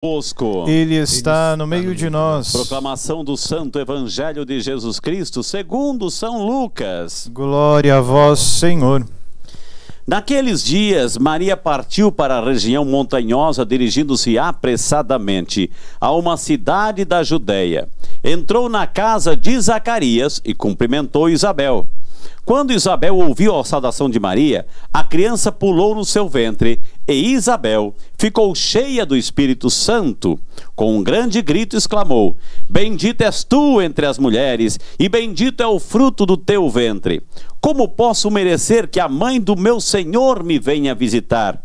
Conosco. Ele está no meio de nós. Proclamação do Santo Evangelho de Jesus Cristo, segundo São Lucas. Glória a vós, Senhor. Naqueles dias, Maria partiu para a região montanhosa, dirigindo-se apressadamente a uma cidade da Judéia. Entrou na casa de Zacarias e cumprimentou Isabel. Quando Isabel ouviu a saudação de Maria, a criança pulou no seu ventre e Isabel ficou cheia do Espírito Santo. Com um grande grito exclamou: Bendita és tu entre as mulheres e bendito é o fruto do teu ventre. Como posso merecer que a mãe do meu Senhor me venha visitar?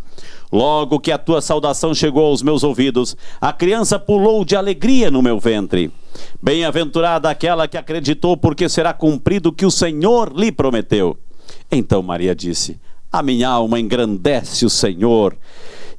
Logo que a tua saudação chegou aos meus ouvidos, a criança pulou de alegria no meu ventre. Bem-aventurada aquela que acreditou, porque será cumprido o que o Senhor lhe prometeu. Então Maria disse: A minha alma engrandece o Senhor,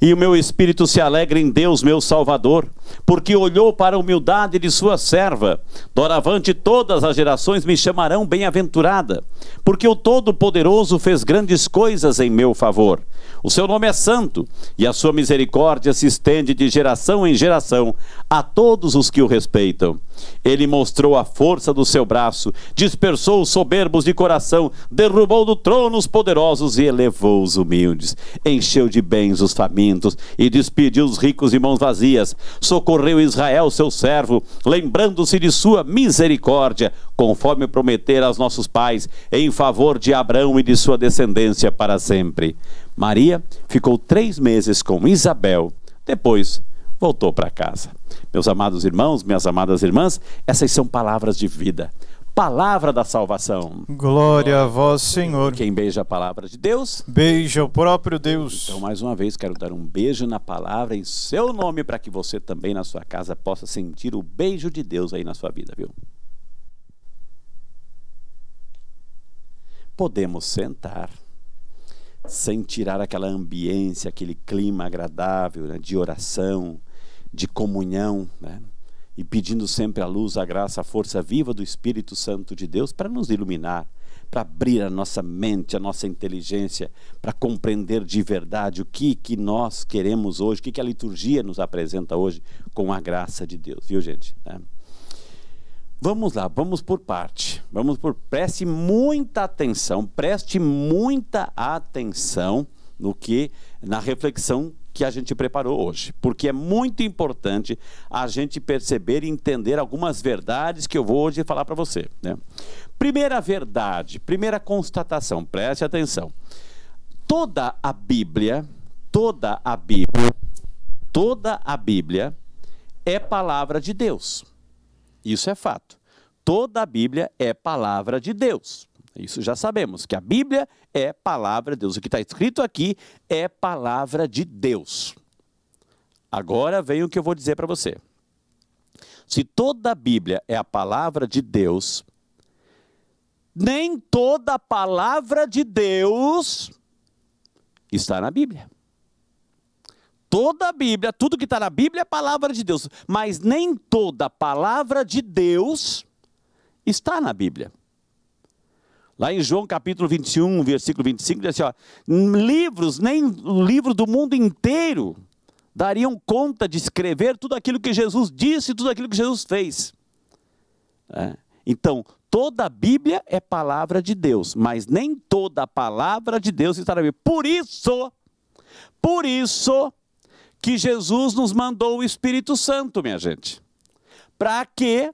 e o meu espírito se alegra em Deus, meu Salvador, porque olhou para a humildade de sua serva. Doravante todas as gerações me chamarão bem-aventurada, porque o Todo-Poderoso fez grandes coisas em meu favor. O seu nome é santo, e a sua misericórdia se estende de geração em geração a todos os que o respeitam. Ele mostrou a força do seu braço, dispersou os soberbos de coração, derrubou do trono os poderosos e elevou os humildes. Encheu de bens os famintos e despediu os ricos de mãos vazias. Socorreu Israel, seu servo, lembrando-se de sua misericórdia, conforme prometera aos nossos pais, em favor de Abraão e de sua descendência para sempre. Maria ficou 3 meses com Isabel, depois voltou para casa. Meus amados irmãos, minhas amadas irmãs, essas são palavras de vida, palavra da salvação. Glória a vós, Senhor. Quem beija a palavra de Deus, beija o próprio Deus. Então, mais uma vez, quero dar um beijo na palavra em seu nome, para que você também na sua casa possa sentir o beijo de Deus aí na sua vida, viu? Podemos sentar, sem tirar aquela ambiência, aquele clima agradável, né, de oração, de comunhão, né, e pedindo sempre a luz, a graça, a força viva do Espírito Santo de Deus para nos iluminar, para abrir a nossa mente, a nossa inteligência, para compreender de verdade o que nós queremos hoje, o que a liturgia nos apresenta hoje com a graça de Deus, viu, gente? Vamos lá, vamos por parte, preste muita atenção na reflexão que a gente preparou hoje, porque é muito importante a gente perceber e entender algumas verdades que eu vou hoje falar para você, né? Primeira verdade, primeira constatação, preste atenção: toda a Bíblia é palavra de Deus. Isso é fato. Toda a Bíblia é palavra de Deus. Isso já sabemos, que a Bíblia é palavra de Deus. O que está escrito aqui é palavra de Deus. Agora vem o que eu vou dizer para você. Se toda a Bíblia é a palavra de Deus, nem toda a palavra de Deus está na Bíblia. Toda a Bíblia, tudo que está na Bíblia é palavra de Deus, mas nem toda a palavra de Deus está na Bíblia. Lá em João capítulo 21, versículo 25, diz assim, ó, livros, nem o livro do mundo inteiro dariam conta de escrever tudo aquilo que Jesus disse, tudo aquilo que Jesus fez. Então, toda a Bíblia é palavra de Deus, mas nem toda a palavra de Deus está na Bíblia. Por isso que Jesus nos mandou o Espírito Santo, minha gente, para que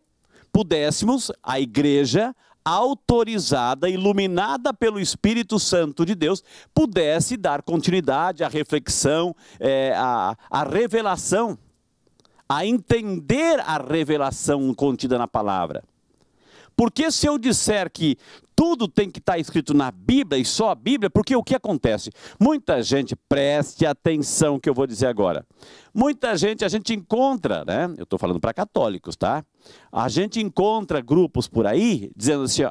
pudéssemos, a igreja autorizada, iluminada pelo Espírito Santo de Deus, pudesse dar continuidade à reflexão, à revelação, a entender a revelação contida na palavra. Porque se eu disser que tudo tem que estar escrito na Bíblia e só a Bíblia, porque o que acontece? Muita gente, preste atenção que eu vou dizer agora. Muita gente, a gente encontra, né? Eu estou falando para católicos, tá? A gente encontra grupos por aí, dizendo assim,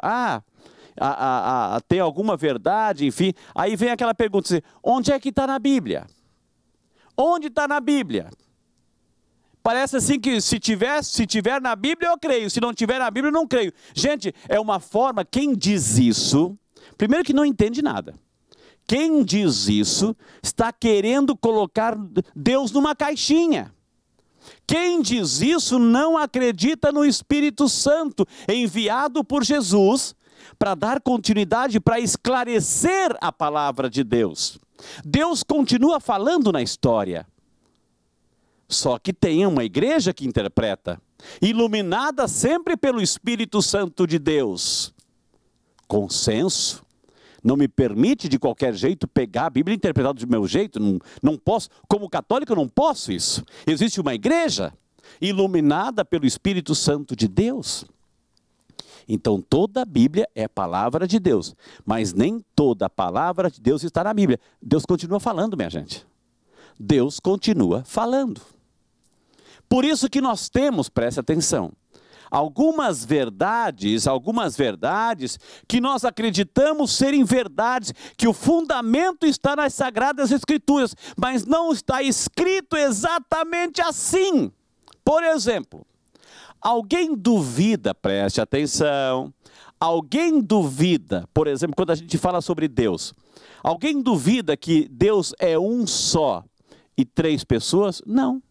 tem alguma verdade, enfim. Aí vem aquela pergunta assim, onde é que está na Bíblia? Onde está na Bíblia? Parece assim que se tiver na Bíblia eu creio, se não tiver na Bíblia eu não creio. Gente, é uma forma, quem diz isso, primeiro que não entende nada. Quem diz isso está querendo colocar Deus numa caixinha. Quem diz isso não acredita no Espírito Santo, enviado por Jesus para dar continuidade, para esclarecer a palavra de Deus. Deus continua falando na história. Só que tem uma igreja que interpreta, iluminada sempre pelo Espírito Santo de Deus. Consenso não me permite de qualquer jeito pegar a Bíblia e interpretar do meu jeito. Não posso, como católico eu não posso isso. Existe uma igreja iluminada pelo Espírito Santo de Deus. Então toda a Bíblia é palavra de Deus, mas nem toda a palavra de Deus está na Bíblia. Deus continua falando, minha gente. Deus continua falando. Por isso que nós temos, preste atenção, algumas verdades que nós acreditamos serem verdades, que o fundamento está nas Sagradas Escrituras, mas não está escrito exatamente assim. Por exemplo, alguém duvida, preste atenção, alguém duvida, por exemplo, quando a gente fala sobre Deus, alguém duvida que Deus é um só e três pessoas? Não.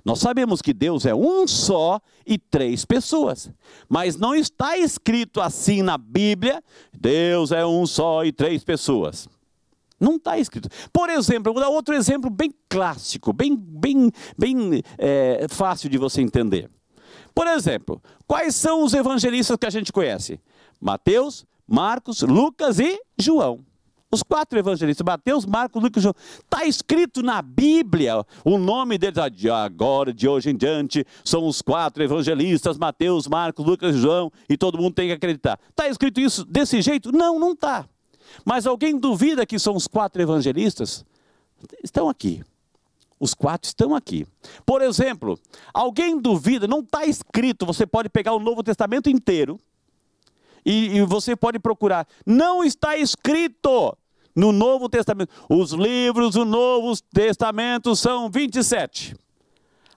Nós sabemos que Deus é um só e três pessoas, mas não está escrito assim na Bíblia, Deus é um só e três pessoas. Não está escrito. Por exemplo, eu vou dar outro exemplo bem clássico, bem fácil de você entender. Por exemplo, quais são os evangelistas que a gente conhece? Mateus, Marcos, Lucas e João. Os quatro evangelistas, Mateus, Marcos, Lucas e João. Está escrito na Bíblia o nome deles. Agora, de hoje em diante, são os quatro evangelistas, Mateus, Marcos, Lucas e João, e todo mundo tem que acreditar. Está escrito isso desse jeito? Não, não está. Mas alguém duvida que são os quatro evangelistas? Estão aqui. Os quatro estão aqui. Por exemplo, alguém duvida, não está escrito, você pode pegar o Novo Testamento inteiro, e você pode procurar. Não está escrito no Novo Testamento. Os livros do Novo Testamento são 27.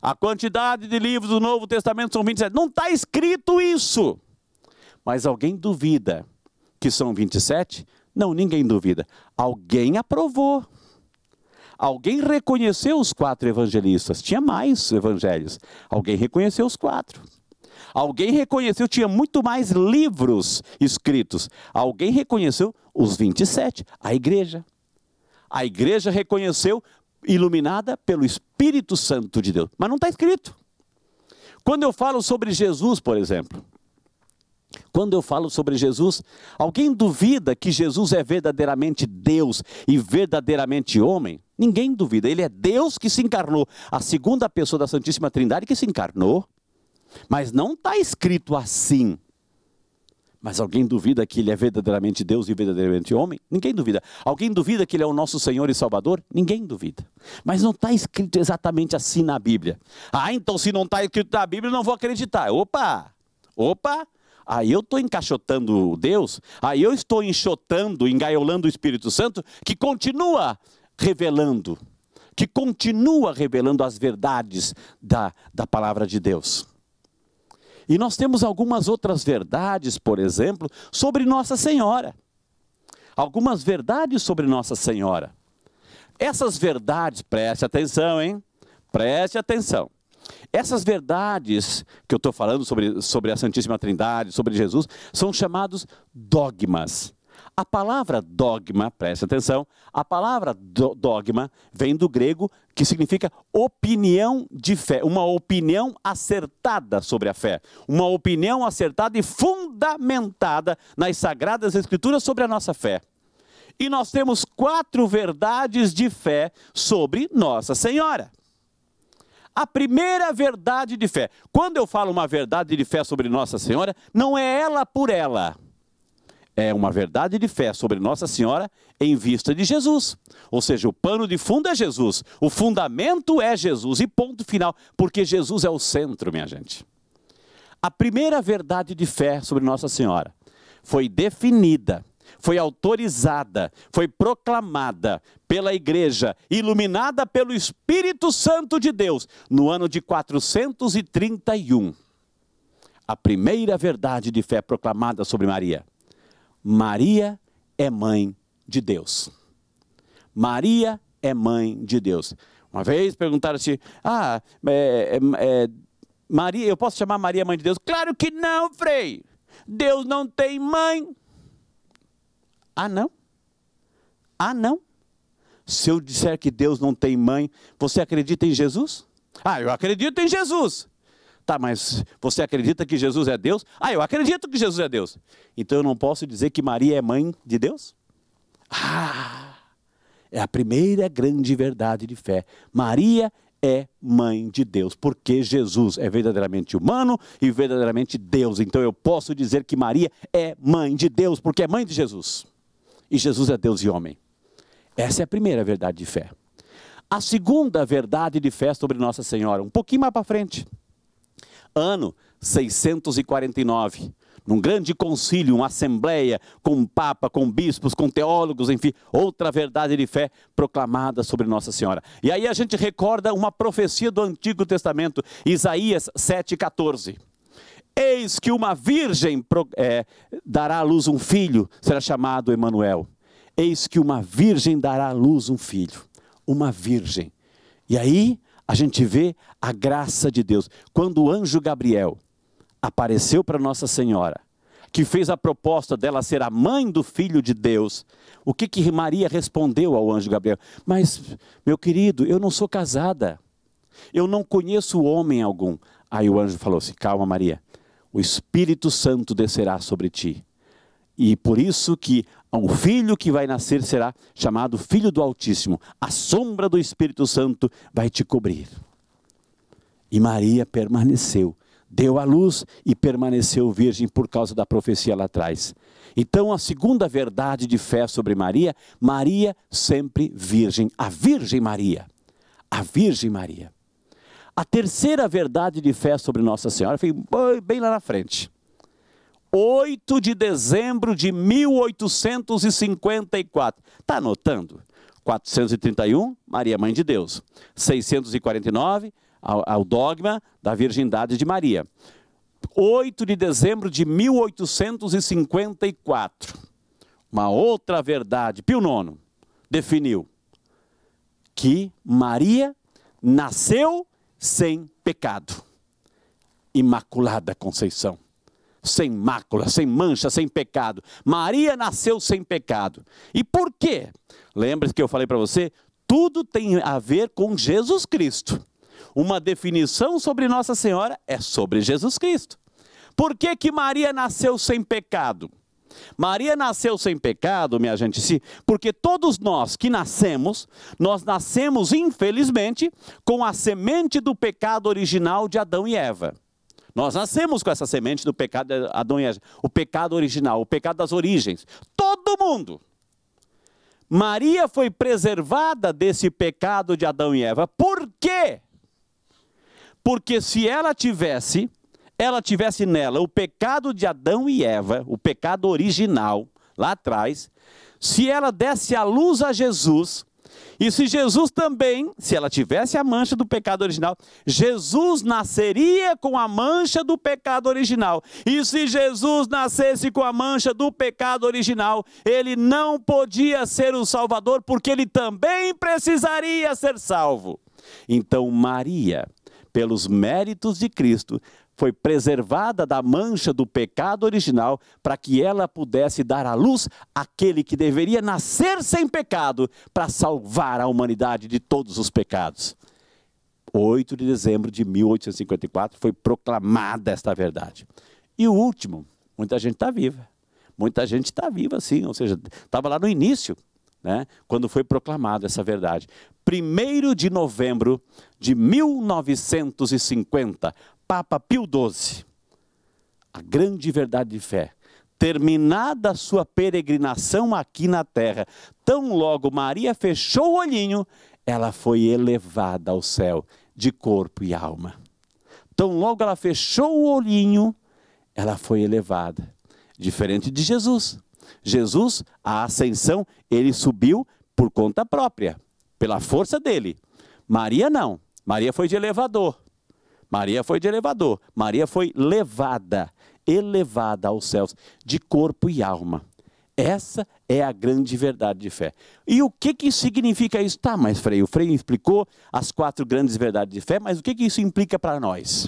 A quantidade de livros do Novo Testamento são 27. Não está escrito isso. Mas alguém duvida que são 27? Não, ninguém duvida. Alguém aprovou. Alguém reconheceu os quatro evangelistas. Tinha mais evangelhos. Alguém reconheceu os quatro. Alguém reconheceu, tinha muito mais livros escritos. Alguém reconheceu os 27, a igreja. A igreja reconheceu, iluminada pelo Espírito Santo de Deus. Mas não está escrito. Quando eu falo sobre Jesus, por exemplo, quando eu falo sobre Jesus, alguém duvida que Jesus é verdadeiramente Deus e verdadeiramente homem? Ninguém duvida. Ele é Deus que se encarnou. A segunda pessoa da Santíssima Trindade que se encarnou. Mas não está escrito assim. Mas alguém duvida que ele é verdadeiramente Deus e verdadeiramente homem? Ninguém duvida. Alguém duvida que ele é o nosso Senhor e Salvador? Ninguém duvida. Mas não está escrito exatamente assim na Bíblia. Ah, então se não está escrito na Bíblia, eu não vou acreditar. Opa! Aí eu estou encaixotando Deus, aí eu estou enxotando, engaiolando o Espírito Santo, que continua revelando as verdades da palavra de Deus. E nós temos algumas outras verdades, por exemplo, sobre Nossa Senhora. Algumas verdades sobre Nossa Senhora. Essas verdades, preste atenção, hein? Preste atenção. Essas verdades que eu estou falando sobre a Santíssima Trindade, sobre Jesus, são chamados dogmas. A palavra dogma, preste atenção, a palavra dogma vem do grego, que significa opinião de fé, uma opinião acertada sobre a fé, uma opinião acertada e fundamentada nas Sagradas Escrituras sobre a nossa fé. E nós temos 4 verdades de fé sobre Nossa Senhora. A primeira verdade de fé, quando eu falo uma verdade de fé sobre Nossa Senhora, não é ela por ela. É uma verdade de fé sobre Nossa Senhora em vista de Jesus. Ou seja, o pano de fundo é Jesus. O fundamento é Jesus. E ponto final. Porque Jesus é o centro, minha gente. A primeira verdade de fé sobre Nossa Senhora foi definida, foi autorizada, foi proclamada pela igreja, iluminada pelo Espírito Santo de Deus, no ano de 431. A primeira verdade de fé proclamada sobre Maria. Maria é mãe de Deus. Maria é mãe de Deus. Uma vez perguntaram assim, Maria, eu posso chamar Maria mãe de Deus? Claro que não, Frei. Deus não tem mãe. Ah, não? Ah, não? Se eu disser que Deus não tem mãe, você acredita em Jesus? Ah, eu acredito em Jesus. Tá, mas você acredita que Jesus é Deus? Ah, eu acredito que Jesus é Deus. Então eu não posso dizer que Maria é mãe de Deus? Ah, é a primeira grande verdade de fé. Maria é mãe de Deus, porque Jesus é verdadeiramente humano e verdadeiramente Deus. Então eu posso dizer que Maria é mãe de Deus, porque é mãe de Jesus. E Jesus é Deus e homem. Essa é a primeira verdade de fé. A segunda verdade de fé sobre Nossa Senhora, um pouquinho mais para frente. Ano 649, num grande concílio, uma assembleia com um papa, com bispos, com teólogos, enfim, outra verdade de fé proclamada sobre Nossa Senhora. E aí a gente recorda uma profecia do Antigo Testamento, Isaías 7,14. Eis que uma virgem dará à luz um filho, será chamado Emanuel. Eis que uma virgem dará à luz um filho, uma virgem. E aí a gente vê a graça de Deus. Quando o anjo Gabriel apareceu para Nossa Senhora, que fez a proposta dela ser a mãe do Filho de Deus, o que Maria respondeu ao anjo Gabriel? Mas, meu querido, eu não sou casada, eu não conheço homem algum. Aí o anjo falou assim, calma Maria, o Espírito Santo descerá sobre ti. E por isso que o filho que vai nascer será chamado Filho do Altíssimo. A sombra do Espírito Santo vai te cobrir. E Maria permaneceu, deu à luz e permaneceu virgem por causa da profecia lá atrás. Então a segunda verdade de fé sobre Maria, Maria sempre virgem, a Virgem Maria. A Virgem Maria. A terceira verdade de fé sobre Nossa Senhora foi bem lá na frente. 8 de dezembro de 1854. Está anotando? 431, Maria Mãe de Deus. 649, ao dogma da virgindade de Maria. 8 de dezembro de 1854. Uma outra verdade, Pio IX definiu que Maria nasceu sem pecado. Imaculada Conceição. Sem mácula, sem mancha, sem pecado. Maria nasceu sem pecado. E por quê? Lembra que eu falei para você? Tudo tem a ver com Jesus Cristo. Uma definição sobre Nossa Senhora é sobre Jesus Cristo. Por que que Maria nasceu sem pecado? Maria nasceu sem pecado, minha gente, porque todos nós que nascemos, nós nascemos infelizmente com a semente do pecado original de Adão e Eva. Nós nascemos com essa semente do pecado de Adão e Eva, o pecado original, o pecado das origens. Todo mundo. Maria foi preservada desse pecado de Adão e Eva. Por quê? Porque se ela tivesse nela o pecado de Adão e Eva, o pecado original, lá atrás, se ela desse a luz a Jesus, e se Jesus também, se ela tivesse a mancha do pecado original, Jesus nasceria com a mancha do pecado original. E se Jesus nascesse com a mancha do pecado original, ele não podia ser o Salvador, porque ele também precisaria ser salvo. Então Maria, pelos méritos de Cristo, foi preservada da mancha do pecado original para que ela pudesse dar à luz aquele que deveria nascer sem pecado para salvar a humanidade de todos os pecados. 8 de dezembro de 1854 foi proclamada esta verdade. E o último, muita gente está viva. Muita gente está viva sim, ou seja, estava lá no início, né, quando foi proclamada essa verdade. 1º de novembro de 1950, Papa Pio XII, a grande verdade de fé, terminada a sua peregrinação aqui na terra, tão logo Maria fechou o olhinho, ela foi elevada ao céu, de corpo e alma. Tão logo ela fechou o olhinho, ela foi elevada. Diferente de Jesus. Jesus, a ascensão, ele subiu por conta própria, pela força dele. Maria não, Maria foi de elevador. Maria foi de elevador, Maria foi levada, elevada aos céus, de corpo e alma. Essa é a grande verdade de fé. E o que significa isso? Tá, mas o Frei explicou as 4 grandes verdades de fé, mas o que isso implica para nós?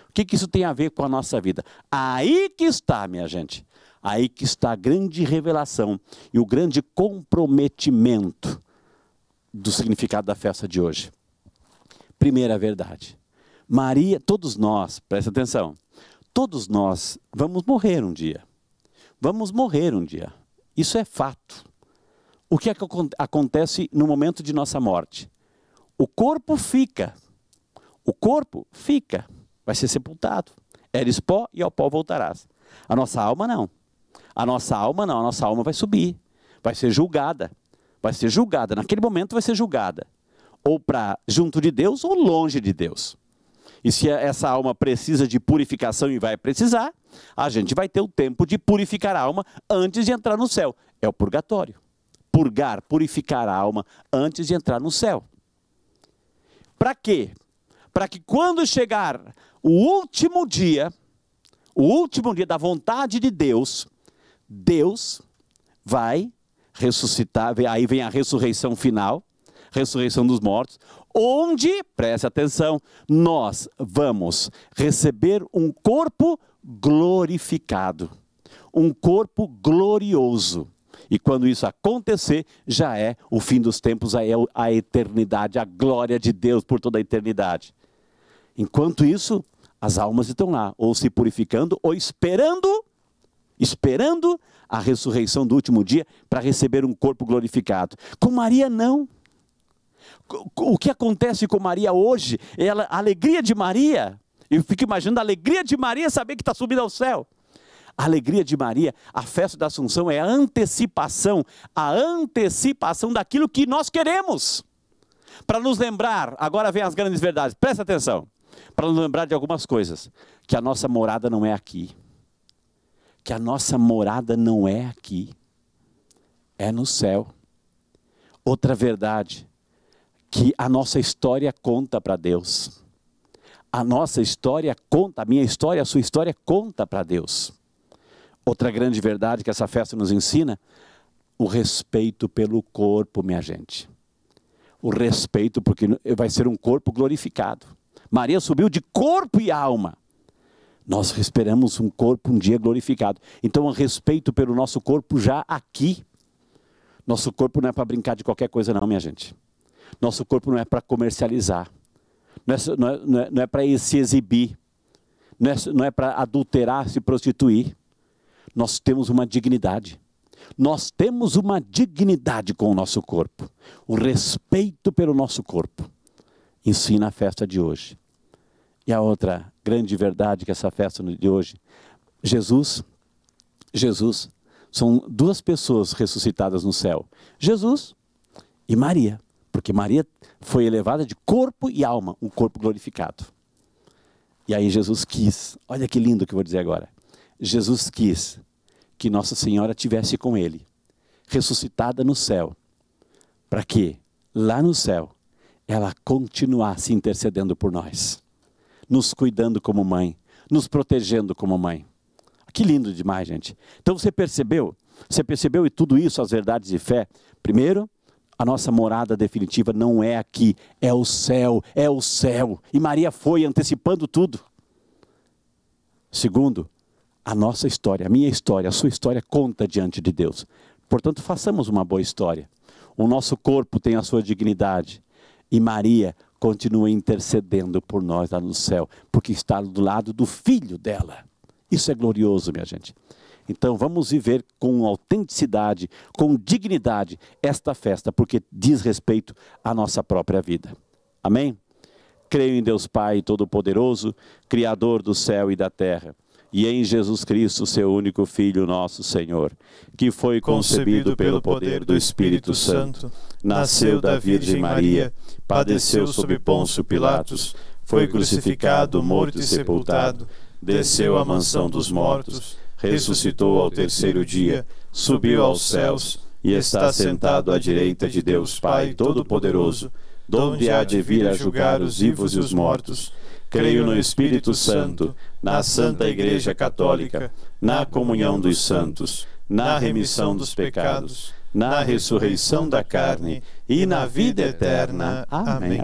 O que isso tem a ver com a nossa vida? Aí que está, minha gente. Aí que está a grande revelação e o grande comprometimento do significado da festa de hoje. Primeira verdade. Maria, todos nós, presta atenção, todos nós vamos morrer um dia. Vamos morrer um dia. Isso é fato. O que acontece no momento de nossa morte? O corpo fica. O corpo fica. Vai ser sepultado. Eres pó e ao pó voltarás. A nossa alma não. A nossa alma não. A nossa alma vai subir. Vai ser julgada. Vai ser julgada. Naquele momento vai ser julgada. Ou para junto de Deus ou longe de Deus. E se essa alma precisa de purificação e vai precisar, a gente vai ter o tempo de purificar a alma antes de entrar no céu. É o purgatório. Purificar a alma antes de entrar no céu. Para quê? Para que quando chegar o último dia da vontade de Deus, Deus vai ressuscitar, aí vem a ressurreição final, ressurreição dos mortos, onde, preste atenção, nós vamos receber um corpo glorificado, um corpo glorioso. E quando isso acontecer, já é o fim dos tempos, aí é a eternidade, a glória de Deus por toda a eternidade. Enquanto isso, as almas estão lá, ou se purificando, ou esperando a ressurreição do último dia para receber um corpo glorificado. Com Maria não. O que acontece com Maria hoje, a alegria de Maria, eu fico imaginando a alegria de Maria saber que está subindo ao céu. A alegria de Maria, a festa da Assunção é a antecipação daquilo que nós queremos. Para nos lembrar, agora vem as grandes verdades, presta atenção, para nos lembrar de algumas coisas, que a nossa morada não é aqui. Que a nossa morada não é aqui, é no céu. Outra verdade, que a nossa história conta para Deus. A nossa história conta, a minha história, a sua história conta para Deus. Outra grande verdade que essa festa nos ensina, o respeito pelo corpo, minha gente. O respeito, porque vai ser um corpo glorificado. Maria subiu de corpo e alma. Nós esperamos um corpo um dia glorificado. Então, o respeito pelo nosso corpo já aqui. Nosso corpo não é para brincar de qualquer coisa não, minha gente. Nosso corpo não é para comercializar. Não é para se exibir. Não é para adulterar, se prostituir. Nós temos uma dignidade. Nós temos uma dignidade com o nosso corpo. O respeito pelo nosso corpo. Ensina a festa de hoje. E a outra grande verdade que essa festa de hoje, Jesus, são 2 pessoas ressuscitadas no céu. Jesus e Maria. Porque Maria foi elevada de corpo e alma, um corpo glorificado. E aí Jesus quis, olha que lindo que eu vou dizer agora. Jesus quis que Nossa Senhora estivesse com ele, ressuscitada no céu. Para que lá no céu ela continuasse intercedendo por nós, nos cuidando como mãe, nos protegendo como mãe. Que lindo demais, gente. Então você percebeu e tudo isso, as verdades de fé. Primeiro, a nossa morada definitiva não é aqui, é o céu, é o céu. E Maria foi antecipando tudo. Segundo, a nossa história, a minha história, a sua história conta diante de Deus. Portanto, façamos uma boa história. O nosso corpo tem a sua dignidade. E Maria continua intercedendo por nós lá no céu, porque está do lado do filho dela. Isso é glorioso, minha gente. Então vamos viver com autenticidade, com dignidade esta festa, porque diz respeito à nossa própria vida. Amém? Creio em Deus Pai Todo-Poderoso, Criador do céu e da terra, e em Jesus Cristo, seu único Filho, nosso Senhor, que foi concebido pelo poder do Espírito Santo, nasceu da Virgem Maria, padeceu sob Pôncio Pilatos, foi crucificado, morto e sepultado, desceu à mansão dos mortos, ressuscitou ao 3º dia, subiu aos céus e está sentado à direita de Deus Pai Todo-Poderoso, donde há de vir a julgar os vivos e os mortos. Creio no Espírito Santo, na Santa Igreja Católica, na comunhão dos santos, na remissão dos pecados, na ressurreição da carne e na vida eterna. Amém.